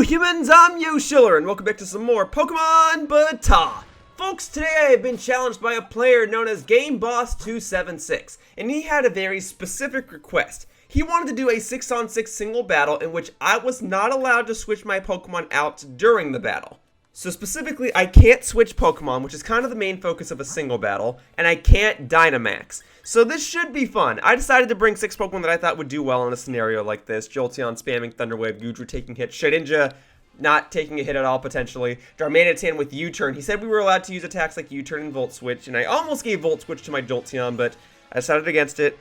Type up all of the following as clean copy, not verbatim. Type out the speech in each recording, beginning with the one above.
humans, I'm Yoshiller, and welcome back to some more Pokemon BATAW. Folks, today I have been challenged by a player known as GameBoss276, and he had a very specific request. He wanted to do a 6-on-6 single battle in which I was not allowed to switch my Pokemon out during the battle. So specifically, I can't switch Pokemon, which is kind of the main focus of a single battle, and I can't Dynamax. So this should be fun. I decided to bring 6 Pokemon that I thought would do well in a scenario like this. Jolteon spamming Thunder Wave, Goodra taking hits, Shedinja not taking a hit at all potentially, Darmanitan with U-turn. He said we were allowed to use attacks like U-turn and Volt Switch, and I almost gave Volt Switch to my Jolteon, but I decided against it.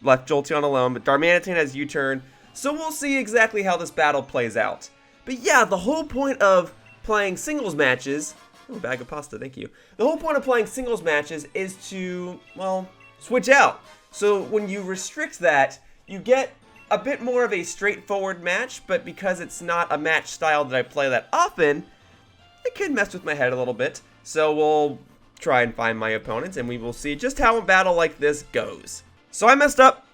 Left Jolteon alone, but Darmanitan has U-turn, so we'll see exactly how this battle plays out. But yeah, the whole point of playing singles matches, oh, bag of pasta, thank you. The whole point of playing singles matches is to, well, switch out. So when you restrict that, you get a bit more of a straightforward match, but because it's not a match style that I play that often, it can mess with my head a little bit. So we'll try and find my opponents, and we will see just how a battle like this goes. So I messed up.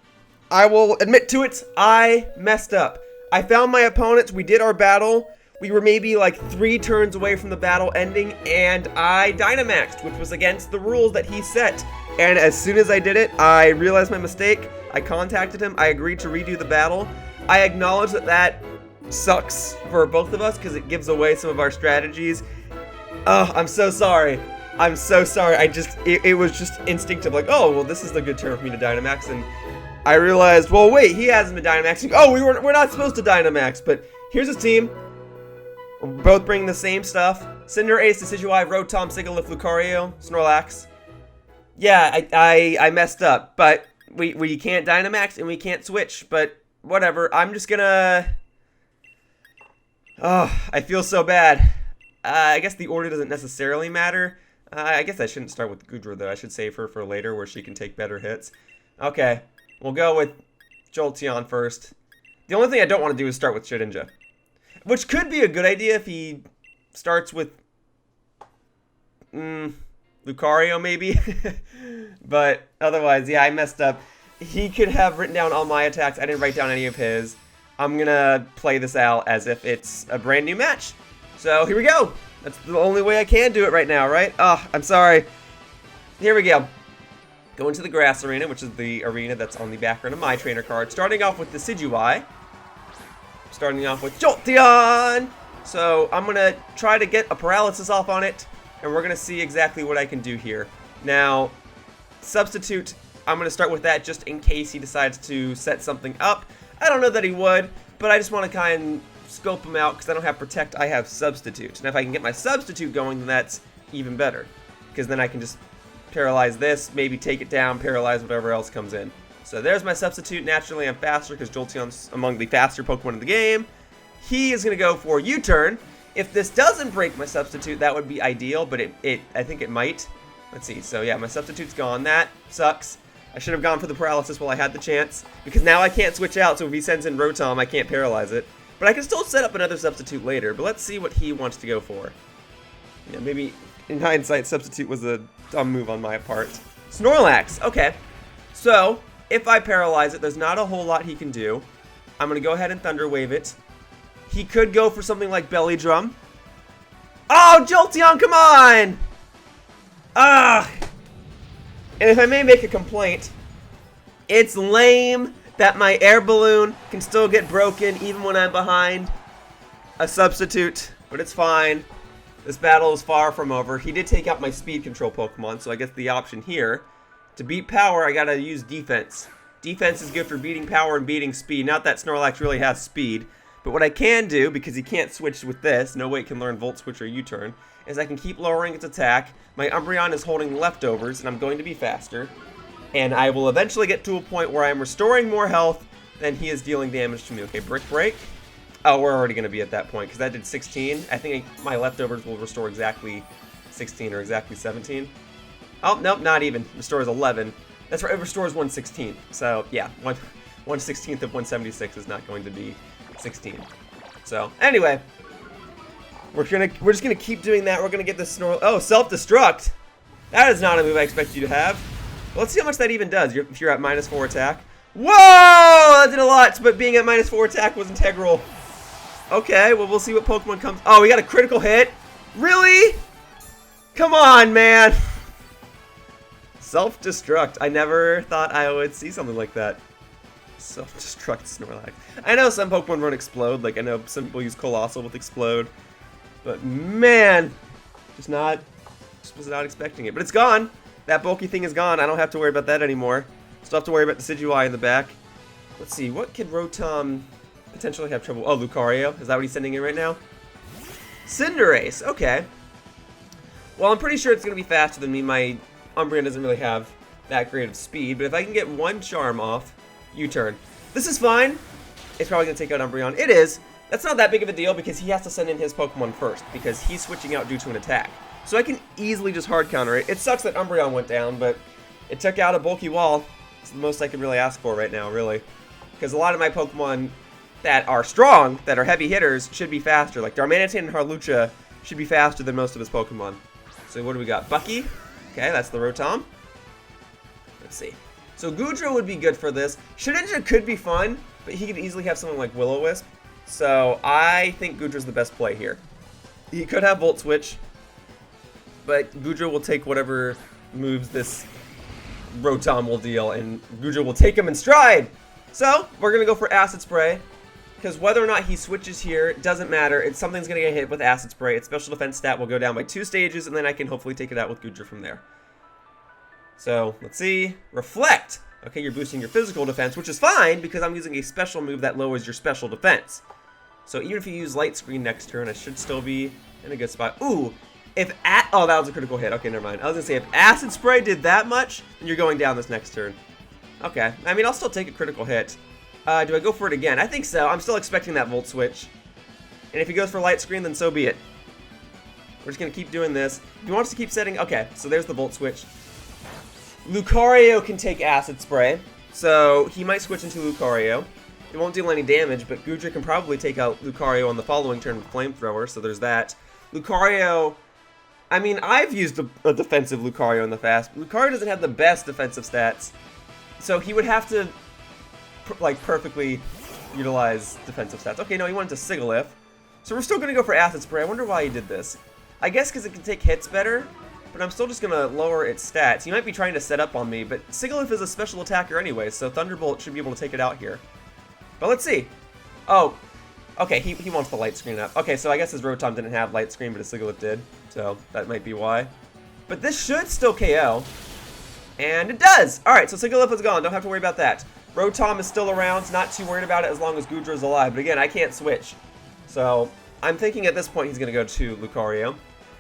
I will admit to it, I messed up. I found my opponents, we did our battle. We were maybe like 3 turns away from the battle ending, and I Dynamaxed, which was against the rules that he set. And as soon as I did it, I realized my mistake. I contacted him. I agreed to redo the battle. I acknowledge that that sucks for both of us because it gives away some of our strategies. Oh, I'm so sorry. I'm so sorry. It was just instinctive, like, oh, well, this is a good turn for me to Dynamax, and I realized, well, wait, he hasn't been Dynamaxing. Oh, we're not supposed to Dynamax, but here's his team. We're both bringing the same stuff. Cinderace, Decidueye, Rotom, Sigilyph, Lucario, Snorlax. Yeah, I messed up, but we can't Dynamax and we can't switch, but whatever. I'm just gonna... Oh, I feel so bad. I guess the order doesn't necessarily matter. I guess I shouldn't start with Goodra, though. I should save her for later where she can take better hits. Okay, we'll go with Jolteon first. The only thing I don't want to do is start with Shedinja, which could be a good idea if he starts with Lucario, maybe. But otherwise, yeah, I messed up. He could have written down all my attacks. I didn't write down any of his. I'm going to play this out as if it's a brand new match. So here we go. That's the only way I can do it right now, right? Oh, I'm sorry. Here we go. Go into the grass arena, which is the arena that's on the background of my trainer card. Starting off with the Decidueye. Starting off with Jolteon. So I'm going to try to get a paralysis off on it, and we're going to see exactly what I can do here. Now, substitute, I'm going to start with that just in case he decides to set something up. I don't know that he would, but I just want to kind of scope him out because I don't have protect, I have substitute. And if I can get my substitute going, then that's even better, because then I can just paralyze this, maybe take it down, paralyze whatever else comes in. So there's my substitute. Naturally, I'm faster because Jolteon's among the faster Pokemon in the game. He is going to go for U-turn. If this doesn't break my substitute, that would be ideal, but I think it might. Let's see. So yeah, my substitute's gone. That sucks. I should have gone for the paralysis while I had the chance, because now I can't switch out, so if he sends in Rotom, I can't paralyze it. But I can still set up another substitute later, but let's see what he wants to go for. Yeah, maybe in hindsight, substitute was a dumb move on my part. Snorlax. Okay. So if I paralyze it, there's not a whole lot he can do. I'm going to go ahead and Thunder Wave it. He could go for something like Belly Drum. Oh, Jolteon, come on! Ah! And if I may make a complaint, it's lame that my air balloon can still get broken even when I'm behind a substitute, but it's fine. This battle is far from over. He did take out my speed control Pokemon, so I guess the option here, to beat power, I gotta use defense. Defense is good for beating power and beating speed. Not that Snorlax really has speed, but what I can do, because he can't switch with this, no way it can learn Volt Switch or U-turn, is I can keep lowering its attack. My Umbreon is holding leftovers, and I'm going to be faster. And I will eventually get to a point where I'm restoring more health than he is dealing damage to me. Okay, Brick Break. Oh, we're already going to be at that point, because that did 16. I think my leftovers will restore exactly 16 or exactly 17. Oh, nope, not even. Restores 11. That's right, it restores 1/16. So, yeah, 1/16 of 176 is not going to be 16. So, anyway, we're just gonna keep doing that. We're gonna get the Oh, self-destruct. That is not a move I expect you to have. Well, let's see how much that even does. If you're at -4 attack. Whoa! That did a lot, but being at -4 attack was integral. Okay, well, we'll see what Pokemon comes. Oh, we got a critical hit? Really? Come on, man. Self-destruct. I never thought I would see something like that. Self-destruct Snorlax. I know some Pokemon run Explode. Like, I know some people use Colossal with Explode. But, man. Just was not expecting it. But it's gone. That bulky thing is gone. I don't have to worry about that anymore. Still have to worry about Decidueye in the back. Let's see. What could Rotom potentially have trouble? Oh, Lucario. Is that what he's sending in right now? Cinderace. Okay. Well, I'm pretty sure it's going to be faster than me. My Umbreon doesn't really have that great of speed. But if I can get one charm off, U-turn. This is fine. It's probably going to take out Umbreon. It is. That's not that big of a deal because he has to send in his Pokemon first because he's switching out due to an attack. So I can easily just hard counter it. It sucks that Umbreon went down, but it took out a bulky wall. It's the most I could really ask for right now, really. Because a lot of my Pokemon that are strong, that are heavy hitters, should be faster. Like Darmanitan and Hawlucha should be faster than most of his Pokemon. So what do we got? Bucky. Okay, that's the Rotom. Let's see. So Goodra would be good for this. Shedinja could be fun, but he could easily have someone like Will-O-Wisp. So I think Goodra's the best play here. He could have Volt Switch, but Goodra will take whatever moves this Rotom will deal, and Goodra will take him in stride. So we're going to go for Acid Spray, because whether or not he switches here, it doesn't matter. Something's going to get hit with Acid Spray. Its special defense stat will go down by 2 stages, and then I can hopefully take it out with Goodra from there. So let's see. Reflect. Okay, you're boosting your physical defense, which is fine, because I'm using a special move that lowers your special defense. So even if you use Light Screen next turn, I should still be in a good spot. Ooh, oh, that was a critical hit. Okay, never mind. I was going to say, if Acid Spray did that much, then you're going down this next turn. Okay, I mean, I'll still take a critical hit. Do I go for it again? I think so. I'm still expecting that Volt Switch. And if he goes for Light Screen, then so be it. We're just going to keep doing this. If he wants to keep setting... Okay, so there's the Volt Switch. Lucario can take Acid Spray, so he might switch into Lucario. It won't deal any damage, but Goodra can probably take out Lucario on the following turn with Flamethrower, so there's that. Lucario... I mean, I've used a defensive Lucario in the past. Lucario doesn't have the best defensive stats, so he would have to, like, perfectly utilize defensive stats. Okay, no, he went to Sigilyph. So we're still going to go for Acid Spray. I wonder why he did this. I guess because it can take hits better, but I'm still just going to lower its stats. He might be trying to set up on me, but Sigilyph is a special attacker anyway, so Thunderbolt should be able to take it out here. But let's see. Oh, okay, he wants the Light Screen up. Okay, so I guess his Rotom didn't have Light Screen, but his Sigilyph did, so that might be why. But this should still KO. And it does! Alright, so Sigilyph is gone. Don't have to worry about that. Rotom is still around. Not too worried about it as long as Goodra is alive. But again, I can't switch. So I'm thinking at this point he's going to go to Lucario.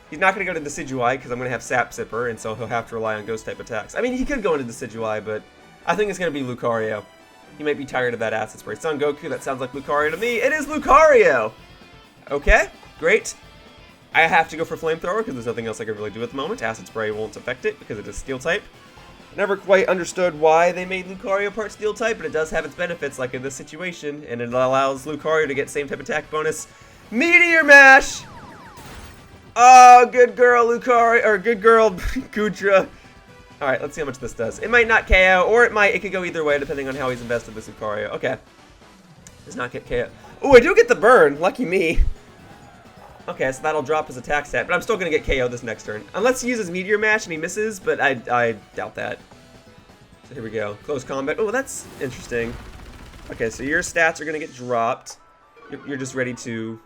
He's not going to go to Decidueye because I'm going to have Sap Sipper, and so he'll have to rely on Ghost-type attacks. I mean, he could go into Decidueye, but I think it's going to be Lucario. He might be tired of that Acid Spray. Son Goku, that sounds like Lucario to me. It is Lucario! Okay, great. I have to go for Flamethrower because there's nothing else I can really do at the moment. Acid Spray won't affect it because it is Steel-type. Never quite understood why they made Lucario part Steel-type, but it does have its benefits, like in this situation, and it allows Lucario to get same type attack bonus. Meteor Mash! Oh, good girl, Lucario, or good girl, Goodra. Alright, let's see how much this does. It might not KO, or it could go either way, depending on how he's invested this Lucario. Okay. Does not get KO. Oh, I do get the burn. Lucky me. Okay, so that'll drop his attack stat, but I'm still going to get KO this next turn. Unless he uses Meteor Mash and he misses, but I doubt that. So here we go. Close combat. Oh, that's interesting. Okay, so your stats are going to get dropped. You're just ready to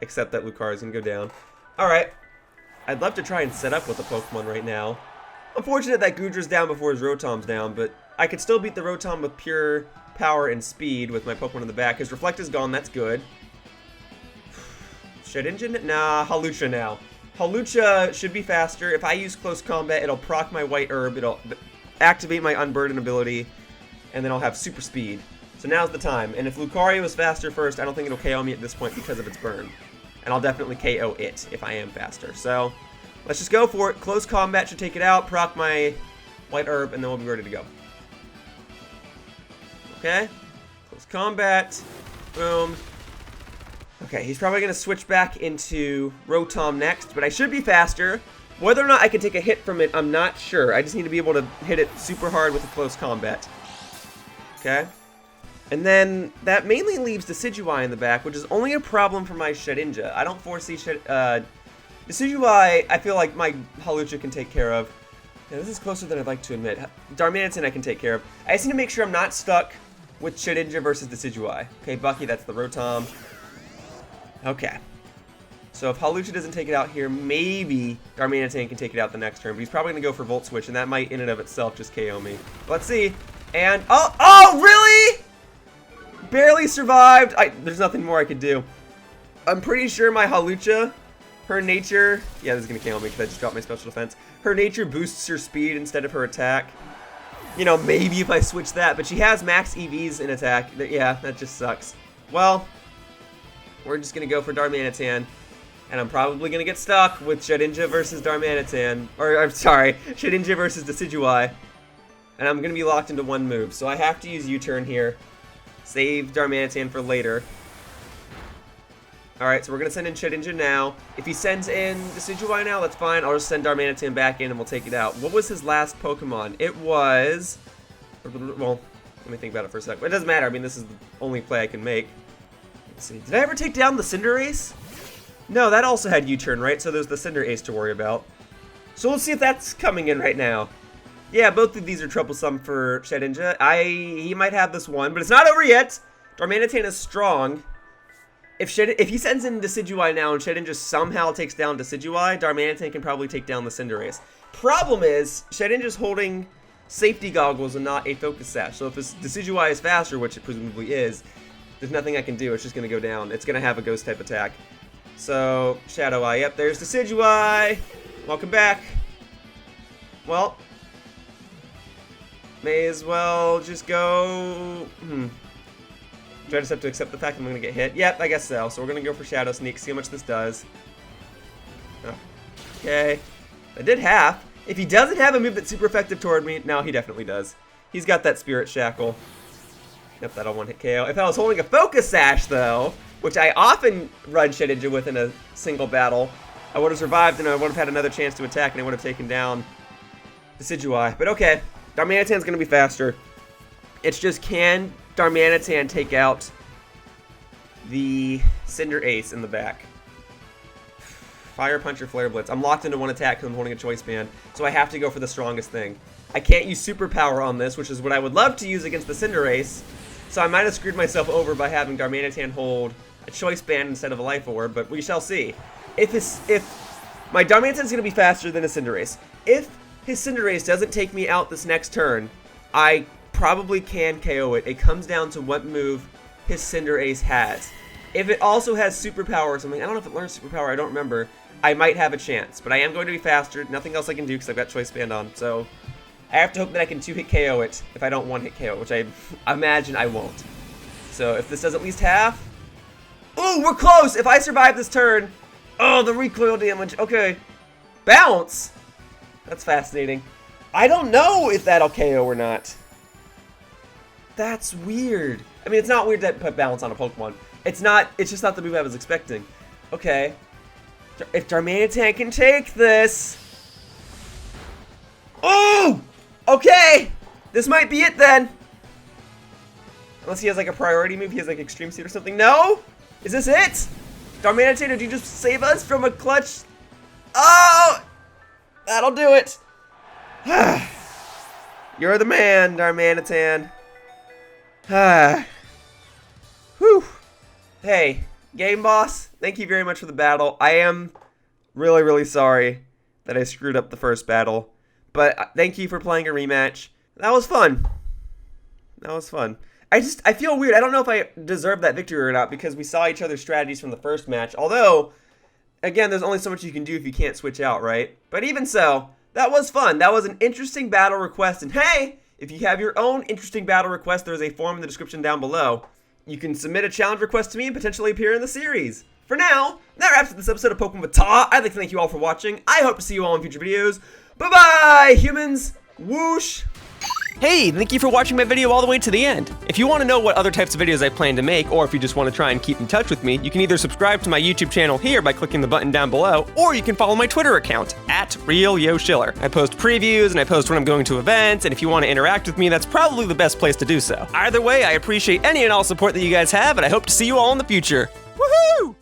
accept that Lucario is going to go down. Alright. I'd love to try and set up with the Pokemon right now. Unfortunate that Goodra's down before his Rotom's down, but I could still beat the Rotom with pure power and speed with my Pokemon in the back. His Reflect is gone, that's good. Shedinja? Nah, Hawlucha now. Hawlucha should be faster. If I use Close Combat, it'll proc my White Herb, it'll activate my Unburden ability, and then I'll have Super Speed. So now's the time. And if Lucario is faster first, I don't think it'll KO me at this point because of its burn. And I'll definitely KO it if I am faster. So let's just go for it. Close Combat should take it out, proc my White Herb, and then we'll be ready to go. Okay. Close Combat. Boom. Okay, he's probably going to switch back into Rotom next, but I should be faster. Whether or not I can take a hit from it, I'm not sure. I just need to be able to hit it super hard with a Close Combat. Okay. And then that mainly leaves Decidueye in the back, which is only a problem for my Shedinja. I don't foresee Decidueye, I feel like my Hawlucha can take care of. Yeah, this is closer than I'd like to admit. Darmanitan I can take care of. I just need to make sure I'm not stuck with Shedinja versus Decidueye. Okay, Bucky, that's the Rotom. Okay. So if Hawlucha doesn't take it out here, maybe Darmanitan can take it out the next turn. But he's probably going to go for Volt Switch, and that might in and of itself just KO me. Let's see. And, oh, really? Barely survived. There's nothing more I could do. I'm pretty sure my Hawlucha, her nature, yeah, this is going to KO me because I just dropped my special defense. Her nature boosts her speed instead of her attack. You know, maybe if I switch that, but she has max EVs in attack. Yeah, that just sucks. Well, we're just going to go for Darmanitan. And I'm probably going to get stuck with Shedinja versus Darmanitan. Or, I'm sorry, Shedinja versus Decidueye. And I'm going to be locked into one move. So I have to use U-turn here. Save Darmanitan for later. Alright, so we're going to send in Shedinja now. If he sends in Decidueye now, that's fine. I'll just send Darmanitan back in and we'll take it out. What was his last Pokemon? It was... Well, let me think about it for a second. It doesn't matter. I mean, this is the only play I can make. Let's see. Did I ever take down the Cinderace? No, that also had U-turn, right? So there's the Cinderace to worry about. So we'll see if that's coming in right now. Yeah, both of these are troublesome for Shedinja. He might have this one, but it's not over yet. Darmanitan is strong. If he sends in Decidueye now and Shedinja somehow takes down Decidueye, Darmanitan can probably take down the Cinderace. Problem is, Shedinja's holding safety goggles and not a focus sash. So if his Decidueye is faster, which it presumably is, there's nothing I can do. It's just going to go down. It's going to have a ghost type attack. So, Shadow Eye. Yep, there's Decidueye. Welcome back. Well, may as well just go... Do I just have to accept the fact that I'm going to get hit? Yep, I guess so. So we're going to go for Shadow Sneak, see how much this does. Okay. I did half. If he doesn't have a move that's super effective toward me, no, he definitely does. He's got that Spirit Shackle. Yep, that'll one-hit KO. If I was holding a Focus Sash, though, which I often run Shedinja with in a single battle, I would have survived and I would have had another chance to attack and I would have taken down Decidueye. But okay, Darmanitan's going to be faster. It's just, can Darmanitan take out the Cinderace in the back? Fire Punch or Flare Blitz. I'm locked into one attack because I'm holding a Choice Band, so I have to go for the strongest thing. I can't use Superpower on this, which is what I would love to use against the Cinderace, so I might have screwed myself over by having Darmanitan hold a Choice Band instead of a Life Orb, but we shall see. If my Darmanitan's going to be faster than a Cinderace, if his Cinderace doesn't take me out this next turn, I probably can KO it. It comes down to what move his Cinderace has. If it also has Superpower or something, I don't know if it learns Superpower, I don't remember, I might have a chance. But I am going to be faster, nothing else I can do because I've got Choice Band on, so I have to hope that I can 2-hit KO it if I don't 1-hit KO it, which I imagine I won't. So if this does at least half... Ooh, we're close! If I survive this turn... Oh, the recoil damage. Okay. Bounce? That's fascinating. I don't know if that'll KO or not. That's weird. I mean, it's not weird to put balance on a Pokemon. It's just not the move I was expecting. Okay. If Darmanitan can take this... Oh! Okay! This might be it then. Unless he has like a priority move. He has like Extreme Seed or something. No? Is this it? Darmanitan, did you just save us from a clutch? Oh! That'll do it. You're the man, Darmanitan. Whew. Hey, Game Boss, thank you very much for the battle. I am really, really sorry that I screwed up the first battle. But thank you for playing a rematch. That was fun. That was fun. I feel weird. I don't know if I deserve that victory or not because we saw each other's strategies from the first match. Although, again, there's only so much you can do if you can't switch out, right? But even so, that was fun. That was an interesting battle request. And hey, if you have your own interesting battle request, there's a form in the description down below. You can submit a challenge request to me and potentially appear in the series. For now, that wraps up this episode of Pokemon BATAW. I'd like to thank you all for watching. I hope to see you all in future videos. Bye-bye, humans. Whoosh. Hey, thank you for watching my video all the way to the end. If you want to know what other types of videos I plan to make, or if you just want to try and keep in touch with me, you can either subscribe to my YouTube channel here by clicking the button down below, or you can follow my Twitter account, @RealYoshiller. I post previews and I post when I'm going to events, and if you want to interact with me, that's probably the best place to do so. Either way, I appreciate any and all support that you guys have, and I hope to see you all in the future. Woohoo!